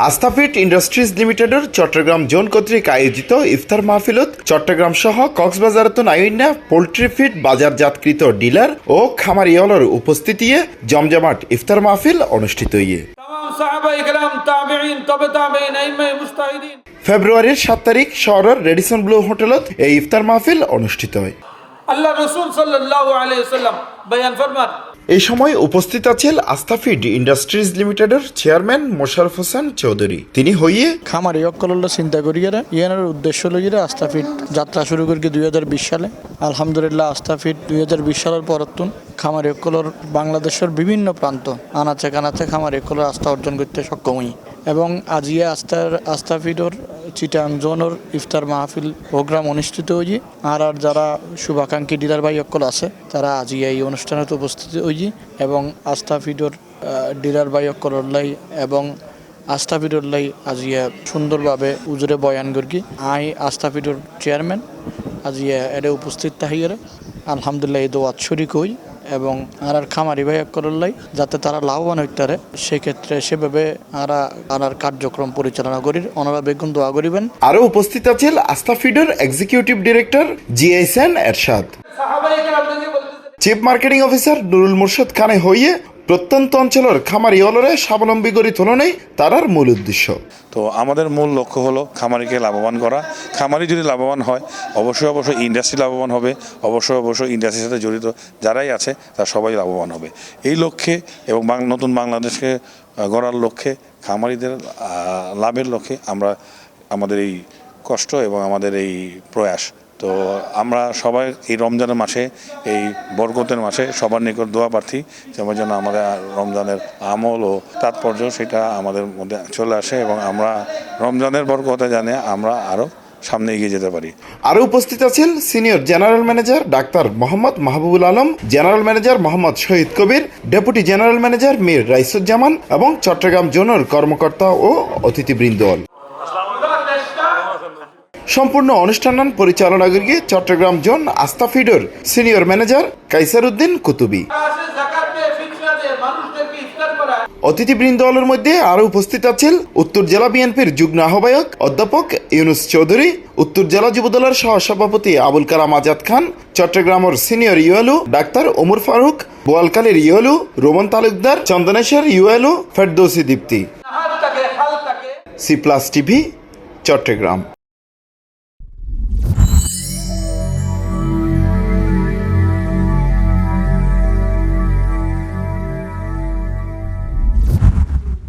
আস্থাফিট industries লিমিটেডের Chittagong zone কর্তৃক আয়োজিত ইফতার মাহফিলত চট্টগ্রাম সহ কক্সবাজারত নাইন্না পোল্ট্রি ফিড বাজারজাতকৃত ডিলার ও খামারিয়ালর উপস্থিতিতে জমজমাট ইফতার মাহফিল অনুষ্ঠিত হইয়ে ফেব্রুয়ারির 7 তারিখ শহরের রেডিসন ব্লু হোটেলত এই ইফতার মাহফিল অনুষ্ঠিত হয়। আল্লাহ রাসূল সাল্লাল্লাহু আলাইহি ওয়াসাল্লাম বয়ান ফরমান। এই সময় উপস্থিত আছেন আস্থাফিড ইন্ডাস্ট্রিজ লিমিটেডের চেয়ারম্যান মোশাররফ হোসেন চৌধুরী। তিনি হইয়ে খামারি অকলল্য চিন্তা করিয়ারা ইয়ানোর উদ্দেশ্য লইয়া আস্থাফিড যাত্রা শুরু করি 2020 সালে। আলহামদুলিল্লাহ আস্থাফিড 2020 সালের পরতুন খামারি অকলর বাংলাদেশের বিভিন্ন প্রান্ত আনাচে কানাচে খামারি অকলর আস্থা অর্জন করতে সক্ষম হই এবং আজিয়া আস্থাফিডর চিটাং জোনের ইফতার মাহফিল প্রোগ্রাম অনুষ্ঠিত হয়েছে। আর যারা শুভাকাঙ্ক্ষী ডিলার ভাই অকল আছে তারা আজিয়া এই অনুষ্ঠানে উপস্থিত হয়েছে এবং আস্থাফিডর ডিলার ভাই অকলর লাই এবং আস্থাফিডর লাই আজিয়া সুন্দরভাবে উজুরে বয়ান করি। আই আস্থাফিডর চেয়ারম্যান আজিয়া এটা উপস্থিত থাকিয়ে আলহামদুলিল্লাহ এই দোয়াত শরিক হই এবং আর খামারি ভাই করলাই যাতে তারা লাভবান হইতে পারে সেক্ষেত্রে সেভাবে আর কার্যক্রম পরিচালনা করি ওনারা বেগুন দোয়া করিবেন। আরো উপস্থিত আছেন আস্থাফিডের এক্সিকিউটিভ ডিরেক্টর জিএসএন এরশাদ, চিফ মার্কেটিং অফিসার নুরুল মুর্শিদ খানে হইয়ে প্রত্যন্ত অঞ্চলের খামারিয়ালরে স্বাবলম্বী করে তোলনাই তার মূল উদ্দেশ্য। তো আমাদের মূল লক্ষ্য হলো খামারিকে লাভবান করা। খামারি যদি লাভবান হয় অবশ্যই ইন্ডাস্ট্রি লাভবান হবে, অবশ্যই ইন্ডাস্ট্রির সাথে জড়িত যারাই আছে তারা সবাই লাভবান হবে। এই লক্ষ্যে এবং নতুন বাংলাদেশকে গড়ার লক্ষ্যে খামারিদের লাভের লক্ষ্যে আমরা আমাদের এই কষ্ট এবং আমাদের এই প্রয়াস। তো আমরা সবাই এই রমজানের মাসে এই বরকতের মাসে সবার নিকট দোয়া প্রার্থী যেন আমাদের রমজানের আমল ও তাৎপর্য সেটা আমাদের মধ্যে চলে আসে এবং আমরা রমজানের বরকতে জানে আমরা আরও সামনে এগিয়ে যেতে পারি। আরও উপস্থিত আছেন সিনিয়র জেনারেল ম্যানেজার ডাক্তার Mohammad Mahbubul Alam, general manager Mohammad Shahid Kabir, deputy general manager Mir Raisuzzaman এবং চট্টগ্রাম জোনের কর্মকর্তা ও অতিথিবৃন্দ। সম্পূর্ণ অনুষ্ঠান পরিচালনা করিয়ে চট্টগ্রাম জোন আস্থাফিডের সিনিয়র ম্যানেজার কাইসার উদ্দিন কুতুবী। অতিথিবৃন্দলের মধ্যে আরো উপস্থিত আছেন উত্তর জেলা বিএনপির যুগ্ম আহ্বায়ক অধ্যাপক ইউনুস চৌধুরী, উত্তর জেলা যুবদলের সহসভাপতি আবুল কালাম আজাদ খান, চট্টগ্রামের সিনিয়র ইউএলও ডাক্তার ওমর ফারুক, বোয়ালকালীর ULO Roman Talukdar, Chandaneshwar ULO Ferdousi Dipti. C plus TV, Chittagong.